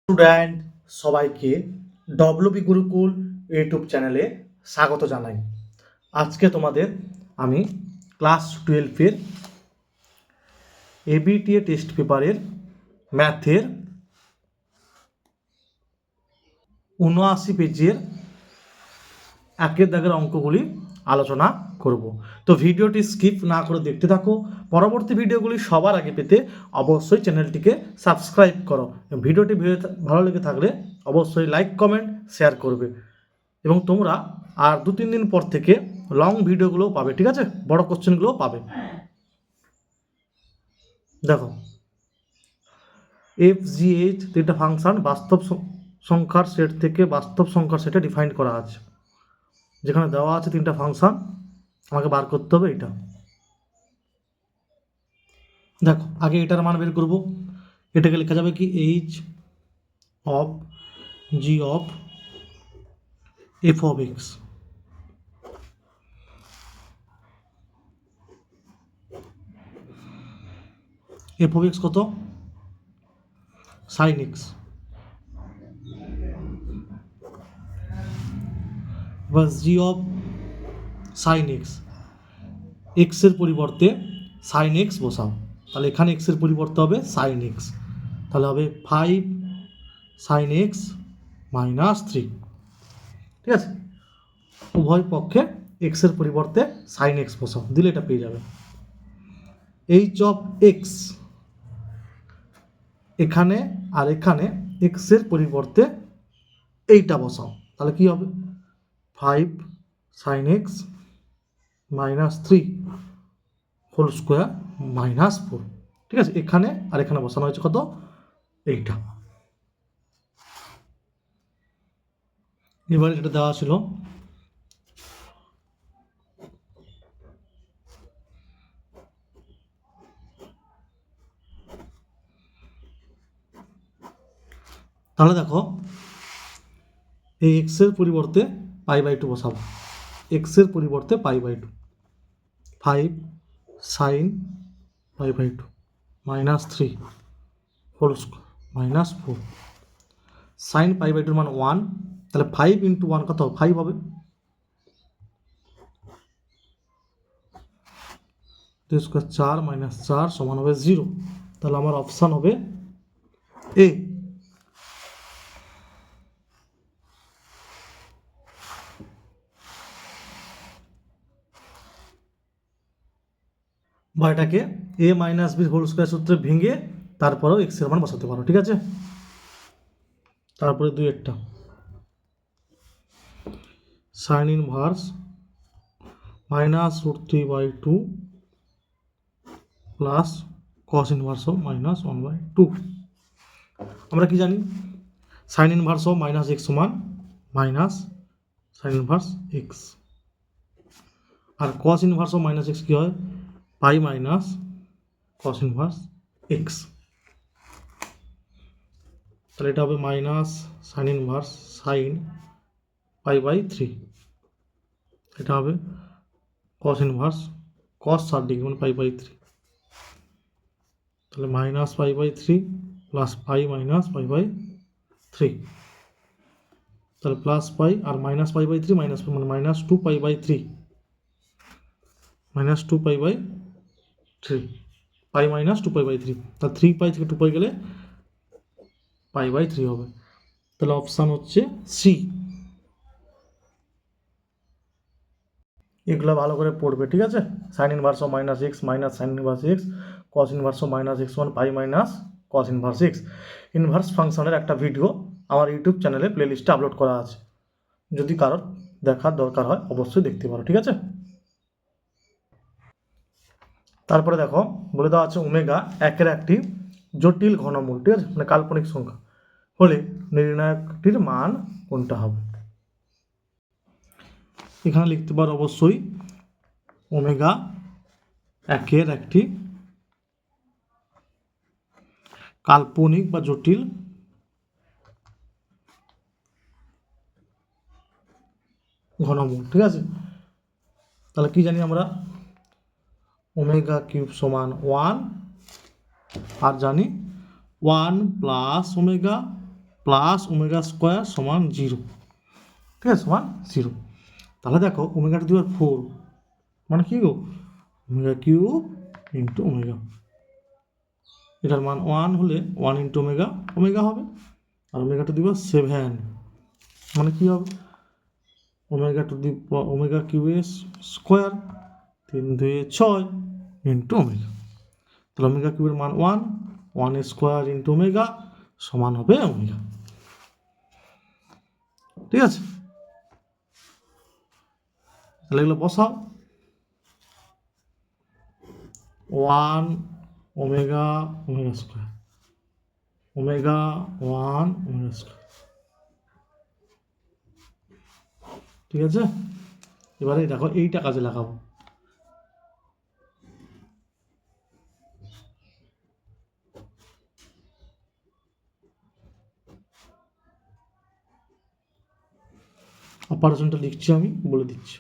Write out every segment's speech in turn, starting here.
Student সবাইকে WB Gurukul YouTube চ্যানেলে স্বাগত জানাই। আজকে তোমাদের আমি ক্লাস 12-এর এবিটিএ টেস্ট পেপারের ম্যাথের ৭৯ পেজের একের দাগের অঙ্কগুলি আলোচনা করব। তো ভিডিওটি স্কিপ না করে দেখতে থাকো। পরবর্তী ভিডিওগুলি সবার আগে পেতে অবশ্যই চ্যানেলটিকে সাবস্ক্রাইব করো। ভিডিওটি ভালো লেগে থাকলে অবশ্যই লাইক কমেন্ট শেয়ার করবে এবং তোমরা আর ২-৩ দিন পর থেকে লং ভিডিওগুলোও পাবে, ঠিক আছে? বড় কোশ্চেনগুলোও পাবে। দেখো, FGH তিনটা ফাংশন বাস্তব সংখ্যার সেট থেকে বাস্তব সংখ্যার সেটে ডিফাইন করা আছে। যেখানে দেওয়া আছে তিনটা ফাংশন, আমাকে বার করতে হবে এটা। দেখো, আগে এটার মান বের করব। এটাকে লেখা যাবে কি h of g of f of x. F of x কত? Sine x. এবার জি অফ সাইন এক্স, এক্সের পরিবর্তে সাইন এক্স বসাও। তাহলে এখানে এক্সের পরিবর্তে হবে সাইন এক্স। তাহলে হবে 5 সাইন এক্স মাইনাস 3। ঠিক আছে, উভয় পক্ষে এক্সের পরিবর্তে সাইন এক্স বসাও, দিলে এটা পেয়ে যাবে। এইচ অফ এক্স, এখানে আর এখানে এক্সের পরিবর্তে এইটা বসাও। তাহলে কি হবে? 5 sine x minus 3 whole square minus 4। ঠিক আছে, এখানে আর এখানে বসানো হয়েছে কত? এইটা। এবার এটা দেওয়া ছিল তাহলে দেখো, এই এক্সের পরিবর্তে π/2 বসাবো। এক্সের পরিবর্তে π/2, 5 sine π/2 minus 3 whole square minus 4। Sine π/2 মান 1, তাহলে 5 ইন্টু 1 কত? 5 হবে। 2 স্কোয়ার 4 মাইনাস 4 সমান হবে 0। তাহলে আমার অপশান হবে এ। বা এটাকে এ মাইনাস বি হোল স্কোয়ার সূত্রে ভেঙে তারপরেও এক্সের মান বসাতে পারো, ঠিক আছে? তারপরে 2-এরটা sine inverse -√3/2 plus cos inverse of -1/2। আমরা কি জানি? Sine inverse of minus x সমান মাইনাস সাইন ইনভার্স এক্স, আর cos inverse of minus x কী হয়? Pi minus cos inverse x. তাহলে এটা হবে মাইনাস সাইন ইনভার্স সাইন π/3। এটা হবে কস ইনভার্স কস 60 মানে π/3। তাহলে মাইনাস π/3 প্লাস পাই মাইনাস π/3। তাহলে প্লাস পাই আর মাইনাস π/3 মাইনাস মানে মাইনাস 2π/3 মাইনাস 2π/3 পাই মাইনাস 2π/3। তাহলে 3π থেকে 2π গেলে π/3 হবে। তাহলে অপশান হচ্ছে সি। এগুলো ভালো করে পড়বে, ঠিক আছে? Sign inverse of minus x minus sine inverse x, cos inverse of minus x one pi minus cos inverse x. Inverse ফাংশনের একটা ভিডিও আমার ইউটিউব চ্যানেলে প্লেলিস্টে আপলোড করা আছে, যদি কারোর দেখার দরকার হয় অবশ্যই দেখতে পারো, ঠিক আছে? তারপরে দেখো, বলে দেওয়া আছে ওমেগা একের একটি জটিল ঘনমূল, ঠিক আছে, মানে কাল্পনিক সংখ্যা হলে নির্ণায়কটির মান কোনটা হবে? এখানে লিখতে পারো অবশ্যই ওমেগা একের একটি কাল্পনিক বা জটিল ঘনমূল, ঠিক আছে? তাহলে কি জানি আমরা? ওমেগা কিউব সমান 1, আর জানি 1 plus omega plus omega square সমান 0, ঠিক আছে, সমান 0। তাহলে দেখো ওমেগা টু দি পাওয়ার 4 মানে কি গো, ওমেগা কিউব ইন্টু ওমেগা, এটার মান 1 হলে 1 ইন্টু ওমেগা ওমেগা হবে, আর ওমেগা টু দি পাওয়ার 7 মানে কি হবে, ওমেগা কিউবের স্কোয়ার 3 2 6 ইন্টু ওমেগা। তাহলে ওমেগা কিউবের মান 1 স্কোয়ার ইন্টু ওমেগা সমান হবে ওমেগা, ঠিক আছে। তাহলে এগুলো বসাও, 1 omega omega square, omega 1 omega square, ঠিক আছে। এবারে দেখো এইটা কাজে লাগাবো, অপারেশনটা লিখছি আমি, বলে দিচ্ছি।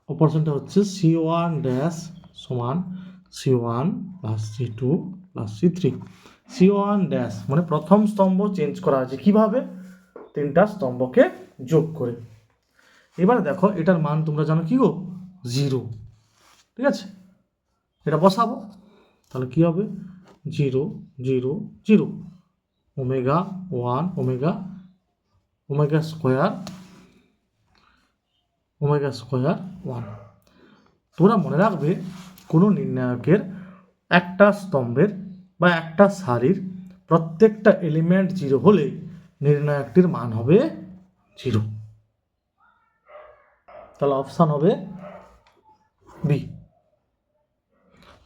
অপারেশনটা হচ্ছে C1 ড্যাশ সমান C1 plus C2 plus C3। C1 dash মানে প্রথম স্তম্ভ চেঞ্জ করা আছে কিভাবে, 3টা স্তম্ভকে যোগ করে। এবারে দেখো এটার মান তোমরা জানো কি গো, 0, ঠিক আছে। এটা বসাবো, তাহলে কি হবে, 0 0 0, ওমেগা 1 ওমেগা ওমেগা স্কোয়ার 1। তোমরা মনে রাখবে কোনো নির্ণায়কের একটা স্তম্ভের বা একটা সারির প্রত্যেকটা এলিমেন্ট 0 হলে নির্ণায়কটির মান হবে 0। তাহলে অপশান হবে বি।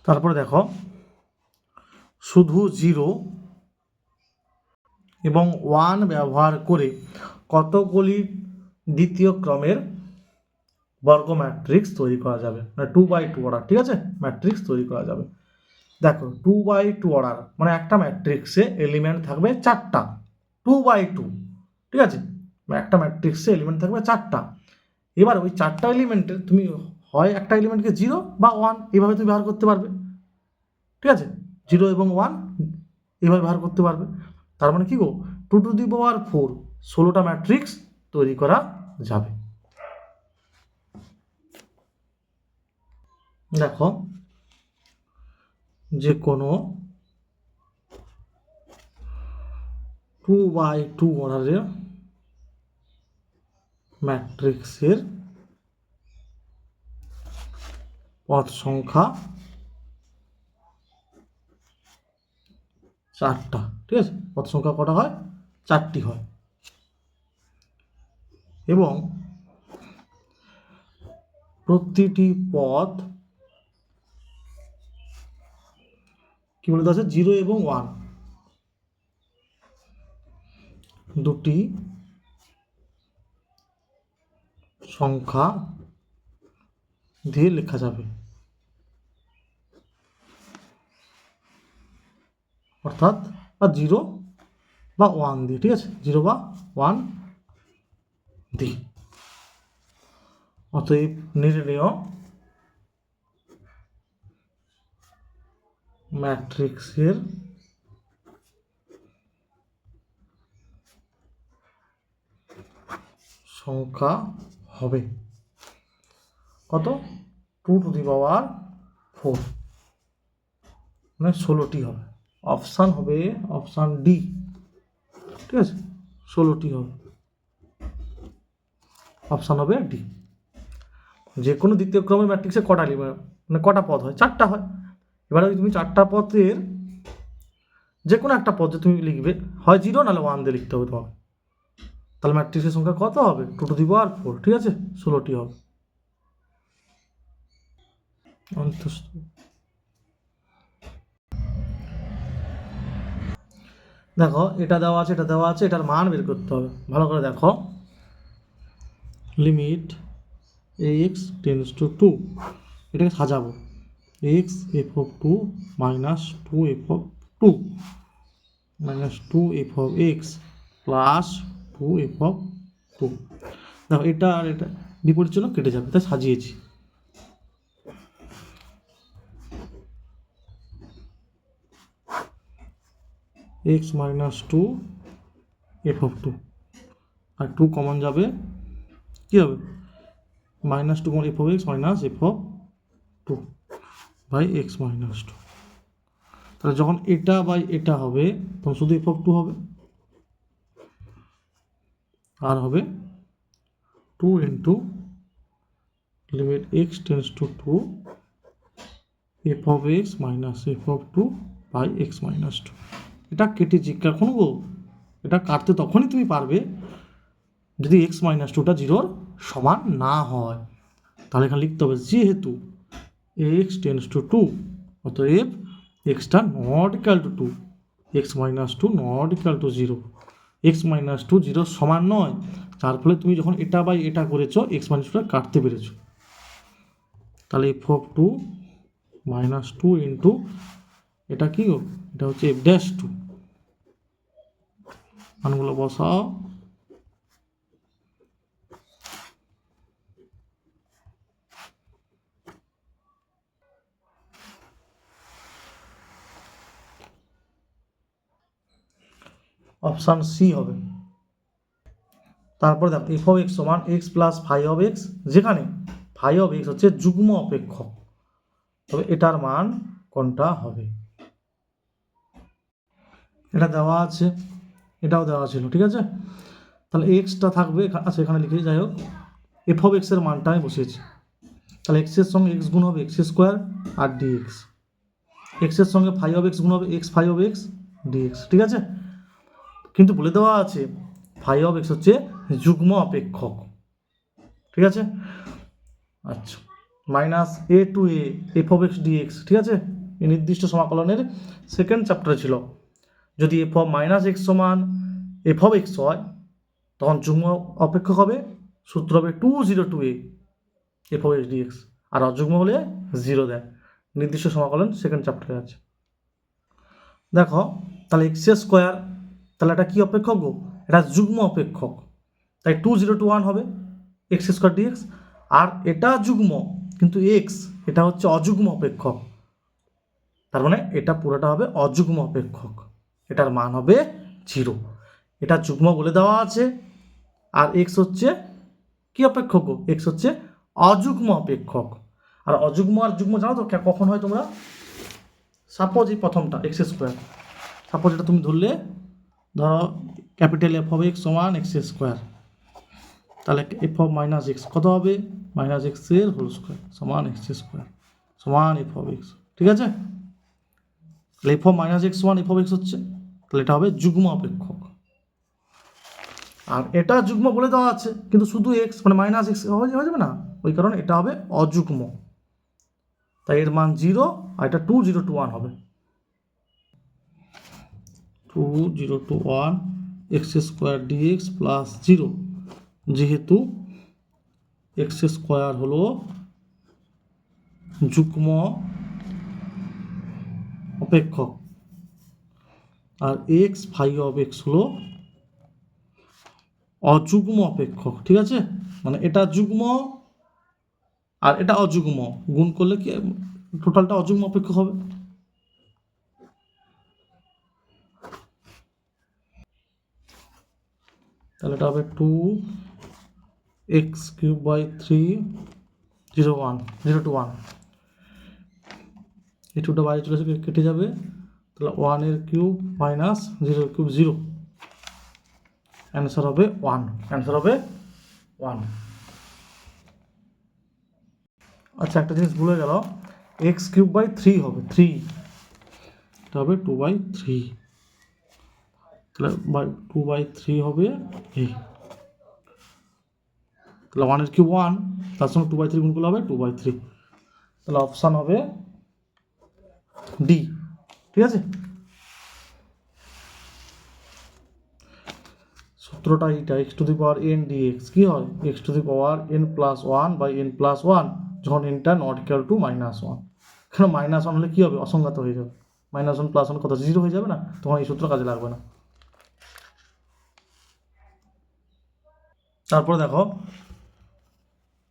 তারপরে দেখো শুধু 0 এবং 1 ব্যবহার করে কতগুলি দ্বিতীয় ক্রমের বর্গ ম্যাট্রিক্স তৈরি করা যাবে, মানে 2x2 অর্ডার, ঠিক আছে, ম্যাট্রিক্স তৈরি করা যাবে। দেখো 2x2 অর্ডার মানে একটা ম্যাট্রিক্সে এলিমেন্ট থাকবে 4টা, 2x2, ঠিক আছে, একটা ম্যাট্রিক্সে এলিমেন্ট থাকবে 4টা। এবার ওই 4টা এলিমেন্টের তুমি হয় একটা এলিমেন্টকে 0 বা 1 এইভাবে তুমি ব্যবহার করতে পারবে, ঠিক আছে, 0 এবং 1 এইভাবে ব্যবহার করতে পারবে। তার মানে কি গো, 2 টু দি পাওয়ার 4 16টা ম্যাট্রিক্স তৈরি করা যাবে। দেখো যে কোনো 2x2 অর্ডারের ম্যাট্রিক্সের পদ সংখ্যা 4টা, ঠিক আছে, পদ সংখ্যা কটা হয়, 4টি হয়। এবং প্রতিটি পদ কি বলতে আছে, 0 এবং 1 দুটি সংখ্যা দিয়ে লেখা যাবে, অর্থাৎ 0 বা 1 দিয়ে, ঠিক আছে, 0 বা 1 দিয়ে। অতএব নির্ণেয় ম্যাট্রিক্সের সংখ্যা হবে কত, 2 টু দি পাওয়ার 4, মানে 16টি হবে। অপশান হবে অপশান ডি, ঠিক আছে, 16টি হবে, অপশান হবে ডি। যে কোনো দ্বিতীয় ক্রমের ম্যাট্রিক্সে কটা এলিমেন্ট মানে কটা পদ হয়, 4টা হয়। এবারে তুমি 4টা পদের যে কোনো একটা পদ তুমি লিখবে, হয় 0 নাহলে 1 দিয়ে লিখতে হবে তোমাকে। তাহলে ম্যাট্রিক্সের সংখ্যা কত হবে, 2 টু দি পাওয়ার 4, ঠিক আছে, 16টি হবে। দেখো এটা দেওয়া আছে, এটা দেওয়া আছে, এটার মান বের করতে হবে, ভালো করে দেখো। লিমিট x টেন্ডস টু 2, এটাকে সাজাবো, x f(2) minus 2f(2) minus 2f(x) plus 2f(2). দেখো এটা আর এটা বিপরীত জন্য কেটে যাবে, তাই সাজিয়েছি। X minus two F of two, আর টু কমন যাবে, কী হবে minus two common f of x minus F of two by x minus two. তাহলে যখন এটা বাই এটা হবে তখন শুধু এফ অফ টু হবে, আর হবে two into limit X tends to two F of x minus F of two by x minus two. এটা কেটে জিজ্ঞাসা কখন গো, এটা কাটতে তখনই তুমি পারবে যদি এক্স মাইনাস টুটা জিরোর সমান না হয়। তাহলে এখানে লিখতে হবে যেহেতু এক্স টেন্স টু টু অতএব এক্সটা not equal to two, x minus two not equal to zero, x minus two জিরোর সমান নয়, যার ফলে তুমি যখন এটা বাই এটা করেছো এক্স মাইনাস টুটা কাটতে পেরেছো। তাহলে f of two minus two into এটা কি গো, এটা হচ্ছে এফ ড্যাশ টু, মানগুলো বসাও। অপশান সি হবে। তারপরে দেখো এফ অফ এক্স সমান x plus phi of x, যেখানে ফাই অফ এক্স হচ্ছে যুগ্ম অপেক্ষক, তবে এটার মান কোনটা হবে? এটা দেওয়া আছে, এটাও দেওয়া ছিল, ঠিক আছে। তাহলে এক্সটা থাকবে, আচ্ছা এখানে লিখে যাই হোক, এফ অফ এক্সের মানটা আমি বসিয়েছি। তাহলে এক্সের সঙ্গে এক্স গুণ হবে এক্স স্কোয়ার আর ডিএক্স, এক্সের সঙ্গে ফাই অফ এক্স গুণ হবে x phi of x dx, ঠিক আছে। কিন্তু বলে দেওয়া আছে ফাই অফ এক্স হচ্ছে যুগ্ম অপেক্ষক, ঠিক আছে। আচ্ছা, minus a to a f of x dx, ঠিক আছে, এই নির্দিষ্ট সমাকলনের সেকেন্ড চ্যাপ্টারে ছিল। যদি এফ অফ মাইনাস এক্স সমান এফ অফ এক্স হয় তখন যুগ্ম অপেক্ষক হবে, সূত্র হবে two zero to a f of x dx, আর অযুগ্ম হলে জিরো দেয়, নির্দিষ্ট সমাকলন সেকেন্ড চ্যাপ্টারে আছে। দেখো তাহলে এক্স স্কোয়ার, তাহলে এটা কী অপেক্ষক গো, এটা যুগ্ম অপেক্ষক, তাই টু জিরো টু ওয়ান হবে এক্স স্কোয়ার ডিএক্স। আর এটা যুগ্ম কিন্তু এক্স এটা হচ্ছে অযুগ্ম অপেক্ষক, তার মানে এটা পুরোটা হবে অযুগ্ম অপেক্ষক, এটার মান হবে জিরো। এটা যুগ্ম বলে দেওয়া আছে, আর এক্স হচ্ছে কি অপেক্ষক গো, এক্স হচ্ছে অযুগ্ম অপেক্ষক। আর অযুগ্ম আর যুগ্ম জানো তো কখন হয় তোমরা? সাপোজ এই প্রথমটা এক্স স্কোয়ার, সাপোজ এটা তুমি ধরলে, ধরো ক্যাপিটাল এফ অফ এক্স সমান এক্স স্কোয়ার, তাহলে এফ অফ মাইনাস এক্স কত হবে, মাইনাস এক্সের হোল স্কোয়ার সমান এক্স স্কোয়ার সমান এফ অফ এক্স, ঠিক আছে। তাহলে এফ অফ মাইনাস এক্স সমান এফ অফ এক্স হচ্ছে, তাহলে এটা হবে যুগ্ম অপেক্ষক। আর এটা যুগ্ম বলে দেওয়া আছে কিন্তু শুধু এক্স মানে মাইনাস এক্স হয়ে যাবে না, ওই কারণে এটা হবে অযুগ্ম, তাই এর মান জিরো, আর এটা টু জিরো টু ওয়ান হবে, two zero two one x square d x plus zero, যেহেতু এক্স স্কোয়ার হলো যুগ্ম অপেক্ষক আর এক্স ফাই অফ এক্স হলো অযুগ্ম অপেক্ষক, ঠিক আছে। মানে এটা যুগ্ম আর এটা অযুগ্ম, গুণ করলে কি টোটালটা অযুগ্ম অপেক্ষক হবে। তাহলে এটা হবে two x cube by three zero one zero two one, এই টুটা বাইরে চলে আসবে কেটে যাবে, তাহলে ওয়ানের cube minus zero cube zero, answer হবে ওয়ান, অ্যান্সার হবে ওয়ান। আচ্ছা একটা জিনিস ভুলে গেল, এক্স কিউব বাই থ্রি হবে থ্রি, এটা হবে টু বাই থ্রি, তাহলে বাই টু বাই থ্রি হবে এই, তাহলে ওয়ানের কিউব ওয়ান, তার সঙ্গে টু বাই থ্রি গুণ করলে হবে টু বাই থ্রি, তাহলে অপশান হবে ডি, ঠিক আছে। সূত্রটা এইটা, x to the power n dx কী হয়, x to the power n plus one by n plus one, যখন এনটা not equal to minus one, কারণ মাইনাস ওয়ান হলে কী হবে, অসংজ্ঞাত হয়ে যাবে, মাইনাস ওয়ান প্লাস ওয়ান কত জিরো হয়ে যাবে না, তখন এই সূত্র কাজে লাগবে না। তারপরে দেখো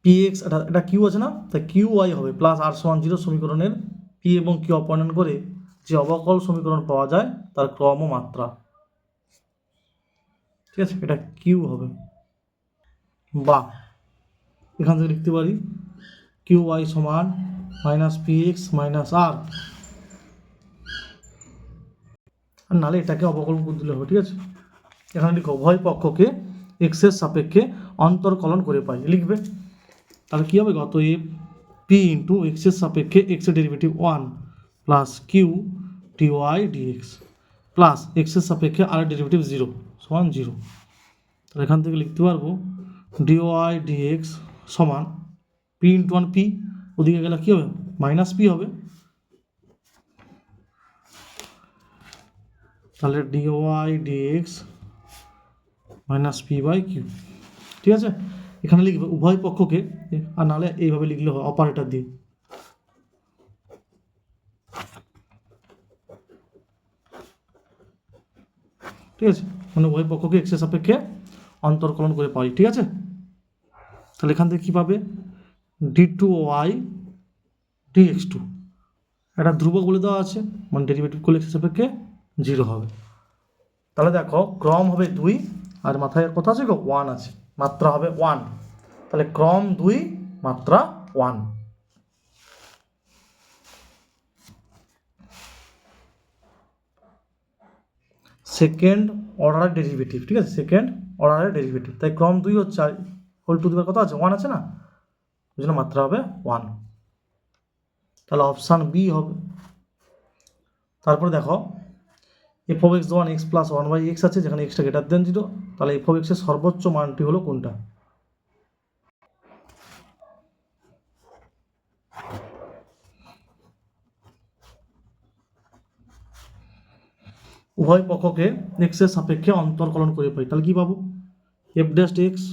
পি এক্স, এটা কিউ আছে না, তাই কিউ ওয়াই হবে প্লাস আর সমান জিরো সমীকরণের পি এবং কিউ অপসারণ করে যে অবকল সমীকরণ পাওয়া যায় তার ক্রম ও মাত্রা। ঠিক আছে, এটা কিউ হবে। বা এখান থেকে লিখতে পারি কিউ ওয়াই সমান মাইনাস পি এক্স মাইনাস আর নাহলে এটাকে অবকলন করে দিলে হবে। ঠিক আছে, এখানে লিখো উভয় পক্ষকে এক্সের সাপেক্ষে অন্তর্কলন করে পাই, লিখবে। তাহলে কী হবে, অতএব পি ইন্টু এক্সের সাপেক্ষে এক্সের derivative 1 plus q d y d x plus এক্সের সাপেক্ষে আর ডেরিভেটিভ 0 সমান 0। তাহলে এখান থেকে লিখতে পারবো ডি ওয়াই ডিএক্স সমান পি ইন্টু 1 পি, ওদিকে গেলে কী হবে, মাইনাস পি হবে। তাহলে d y d x minus p by q. ঠিক আছে, এখানে লিখবে উভয় পক্ষকে, আর নাহলে এইভাবে লিখলে হয় অপারেটর দিয়ে। ঠিক আছে, মানে উভয় পক্ষকে এক্সের সাপেক্ষে অন্তর্কলন করে পাই। ঠিক আছে, তাহলে এখান থেকে কী পাবে, d two y d x two, একটা ধ্রুবক বলে দেওয়া আছে, মানে ডেরিভেটিভ করলে এক্সের সাপেক্ষে 0 হবে। তাহলে দেখো ক্রম হবে 2 আর মাথায় কথা আছে গো 1 আছে, মাত্রা হবে 1। তাহলে ক্রম 2 মাত্রা 1। সেকেন্ড অর্ডারের ডেরিভেটিভ। ঠিক আছে, সেকেন্ড অর্ডারের ডেরিভেটিভ, তাই ক্রম 2 হচ্ছে, আর হোল টু দিবার কথা আছে 1 আছে না, ওই জন্য মাত্রা হবে 1। তাহলে অপশান বি হবে। তারপরে দেখো f of x one x plus 1/x আছে, যেখানে এক্সটা গ্রেটার দেন 0। তাহলে এফ অফ এক্সের সর্বোচ্চ মানটি হলো কোনটা, উভয় পক্ষকে এক্সের সাপেক্ষে অন্তর্কলন করে পাই। তাহলে কী পাবো, এফ ড্যাশ এক্স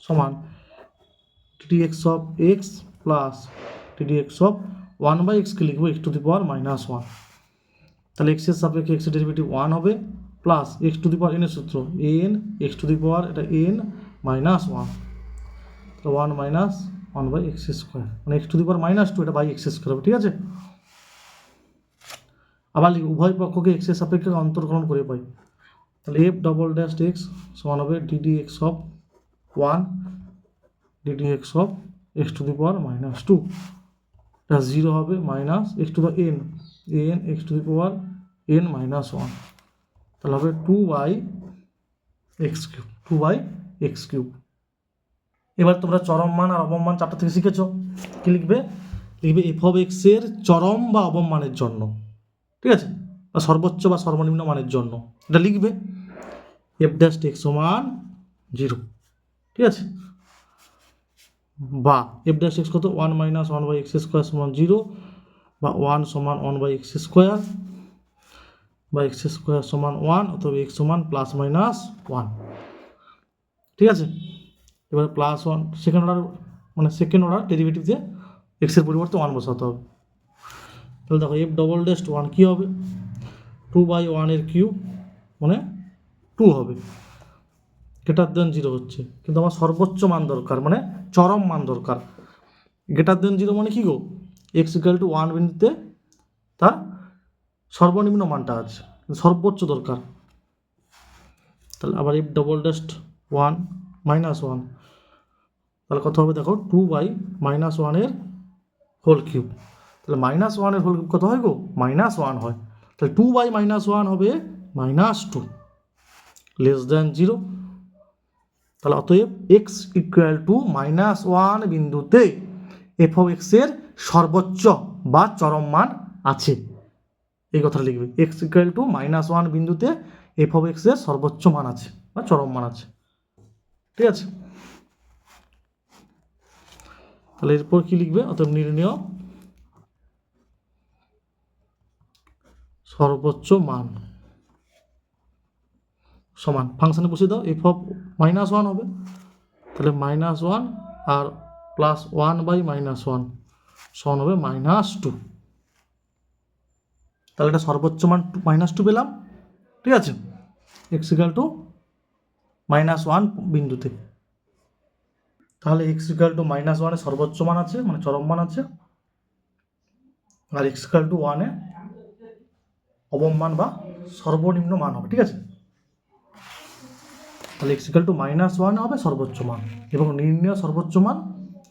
সমান t x of x plus t x of 1/xকে লিখবো x to the power minus 1। তাহলে এক্সের সাপেক্ষে এক্সের ডেরিভেটিভ 1 হবে plus x to the power এনের সূত্র n x to the power এটা এন মাইনাস 1, তো 1 মাইনাস 1/x স্কোয়ার, মানে x to the power minus 2, এটা বাই এক্স স্কোয়ার হবে। ঠিক আছে, আবার লিখি উভয় পক্ষকে এক্সের সাপেক্ষে অন্তর্কলন করে পাই। তাহলে এফ ডবল ড্যাশ এক্স সমান হবে DD x of 1 DD x of x to the power minus 2, এটা 0 হবে, minus x to the N N x to the power N minus 1, তাহলে হবে 2/x কিউব 2/x কিউব। এবার তোমরা চরম মান আর অবম মান চারটা থেকে শিখেছ, কি লিখবে, লিখবে এফ অফ এক্সের চরম বা অবম মানের জন্য। ঠিক আছে, বা সর্বোচ্চ বা সর্বনিম্ন মানের জন্য এটা লিখবে এফ ড্যাশ এক্স সমান 0। ঠিক আছে, বা এফ ড্যাশ এক্স কত 1 মাইনাস 1/x স্কোয়ার সমান 0, বা 1 সমান 1/x স্কোয়ার বা এক্স স্কোয়ার সমান 1, অথবা এক্স সমান প্লাস মাইনাস 1। ঠিক আছে, এবার প্লাস 1 সেকেন্ড অর্ডার, মানে সেকেন্ড অর্ডার ডেরিভেটিভ দিয়ে এক্সের পরিবর্তে 1 বসাতে হবে। তাহলে দেখো এফ ডবল ড্যাশ 1 কী হবে, 2/1 এর কিউব মানে 2 হবে, গ্রেটার দেন 0 হচ্ছে, কিন্তু আমার সর্বোচ্চ মান দরকার, মানে চরম মান দরকার। গ্রেটার দেন 0 মানে কী গো, এক্স ইকুয়াল টু 1 বিন্দুতে তার সর্বনিম্ন মানটা আছে, সর্বোচ্চ দরকার। তাহলে আবার এফ ডবল ড্যাশ 1 মাইনাস 1, তাহলে কত হবে দেখো 2/-1 এর হোল কিউব। তাহলে -1 এর হোল কিউব কত হয় গো, -1 হয়। তাহলে 2/-1 হবে -2 লেস দ্যান 0। তাহলে অতএব x ইকুয়াল টু -1 বিন্দুতে এফ অফ এক্সের সর্বোচ্চ বা চরম মান আছে, এই কথাটা লিখবে, x ইকুয়াল টু -1 বিন্দুতে এফ অফ এক্সের সর্বোচ্চ মান আছে বা চরম মান আছে। ঠিক আছে, তাহলে এরপর কি লিখবে, অতএব নির্ণেয় সর্বোচ্চ মান সমান ফাংশনে বসিয়ে দাও, এফ অফ -1 হবে, তাহলে -1 আর প্লাস 1/-1 সমান হবে -2। তাহলে এটা সর্বোচ্চ মান -2 পেলাম। ঠিক আছে, এক্স ইকুয়াল টু -1 বিন্দুতে, তাহলে এক্স ইকুয়াল টু -1 এর সর্বোচ্চ মান আছে, মানে চরম মান আছে, আর এক্স ইকুয়াল টু 1 এ অবমান বা সর্বনিম্ন মান হবে, ঠিক আছে। তাহলে x ইকুয়াল টু -1 হবে সর্বোচ্চ মান, এবং নির্ণয় সর্বোচ্চ মান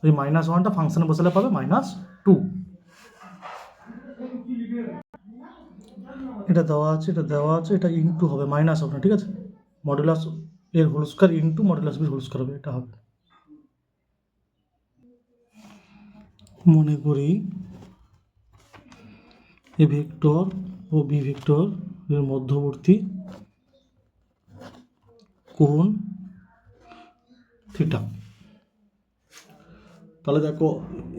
ওই -1টা ফাংশনে বসালে পাবে -2। এটা দেওয়া আছে, এটা ইনটু হবে মাইনাস হবে না, ঠিক আছে। মডুলাস এর whole square into modulus b whole square হবে, এটা হবে। মনে করি এ ভেক্টর ও বি ভেক্টর এর মধ্যবর্তী কোণ থিটা। তাহলে দেখো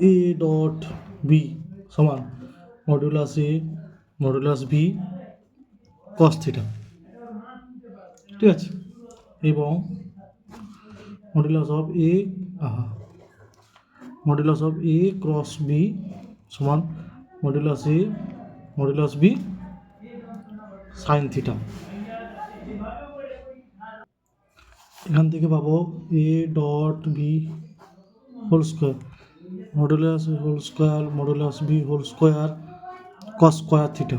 এ ডট বি সমান modulus a modulus b cos theta, ঠিক আছে। এবং modulus of a cross b সমান মডুলাস বি সাইন থিটা। এখান থেকে পাবো a dot b whole square modulus a whole square modulus b whole square cos square theta.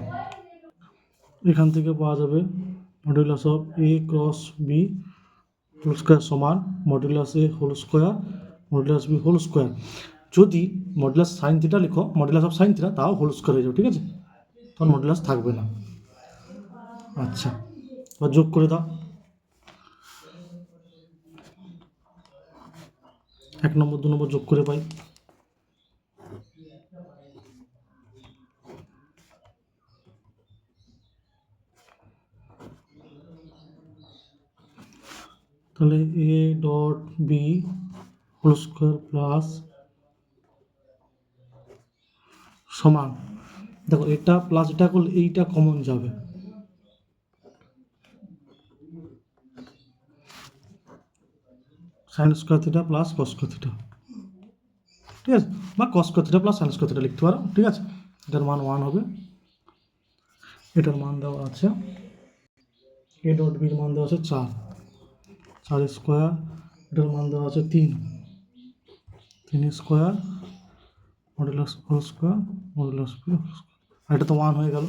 এখান থেকে পাওয়া যাবে modulus of a cross b whole square সমান modulus a whole square modulus b whole square. যদি modulus sine theta লিখো, modulus of sine theta, তাও whole square হয়ে যাবে, ঠিক আছে, তখন মডুলাস থাকবে না। আচ্ছা, এবার যোগ করে দাও। 1 নম্বর 2 নম্বর যোগ করে পাই তাহলে a dot b whole square plus সমান, দেখো এটা প্লাস এটা করলে এইটা কমন যাবে, sine square theta plus cos square theta, ঠিক আছে, বা cos square theta plus sine square theta লিখতে পারো, ঠিক আছে। এটার মান 1 হবে। এটার মান দেওয়া আছে, এ ডট বির মান দেওয়া আছে 4 স্কোয়ার, এটার মান দেওয়া আছে 3 square modulus whole square modulus b whole square, আর এটা তো 1 হয়ে গেল।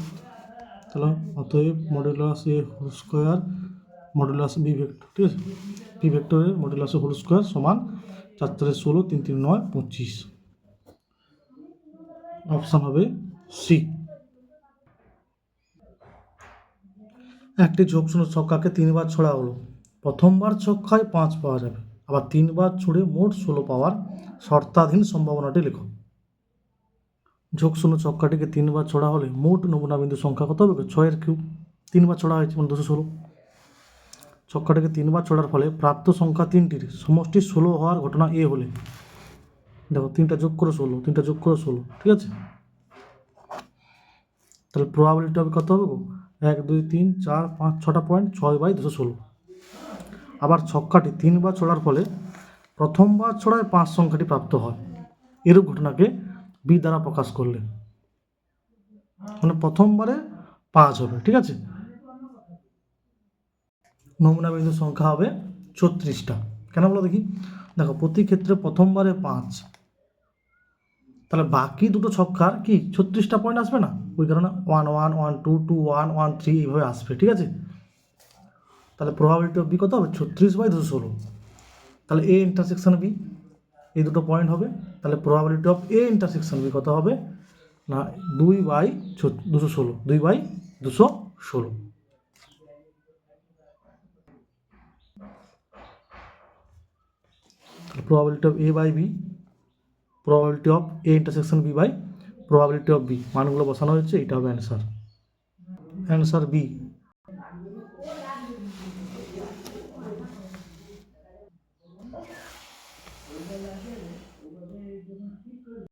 তাহলে অতএব modulus a whole square modulus b vector, ঠিক আছে, বি ভেক্টরের মডুলাস হোল স্কোয়ার সমান 4 4 16 3 3 9 25। অপশান হবে সি। একটি যোগশূন্য ছক্কাকে 3 বার ছোড়া হলো, প্রথমবার ছক্কায় 5 পাওয়া যাবে, আবার 3 বার ছুড়ে মোট 16 পাওয়ার শর্তাধীন সম্ভাবনাটি লেখো। যোগশূন্য ছক্কাটিকে 3 বার ছোড়া হলে মোট নমুনা বিন্দু সংখ্যা কত হবে? 6 এর কিউব, 3 বার ছোড়া হয়েছে মানে 216। ছক্কাটিকে 3 বার ছোড়ার ফলে প্রাপ্ত সংখ্যা 3টির সমষ্টি 16 হওয়ার ঘটনা এ হলে, দেখো 3টা যোগ করে 16, 3টা যোগ করে 16, ঠিক আছে। তাহলে প্রবাবিলিটি হবে কত হবে? 1 2 3 4 5 6টা পয়েন্ট 6/216। আবার ছক্কাটি 3 বার ছোড়ার ফলে প্রথমবার ছোড়ায় 5 সংখ্যাটি প্রাপ্ত হয়, এরূপ ঘটনাকে বি দ্বারা প্রকাশ করলে, মানে প্রথমবারে 5 হবে, ঠিক আছে। নমুনা বিন্দু সংখ্যা হবে 36টা। কেন বলো দেখি? দেখো প্রতি ক্ষেত্রে প্রথমবারে 5, তাহলে বাকি দুটো ছক্কার কি 36টা পয়েন্ট আসবে না? ওই কারণে 1 1 1 2 2 1 1 3 এইভাবে আসবে, ঠিক আছে। তাহলে প্রবাবিলিটি অফ বি কত হবে? 36/216। তাহলে এ ইন্টারসেকশন বি, এই দুটো পয়েন্ট হবে। তাহলে probability of a intersection b কত হবে না 2/216, 2/216। probability of a by b, probability of a intersection b by probability of b, মানগুলো বসানো হয়েছে, এটা হবে অ্যান্সার বি।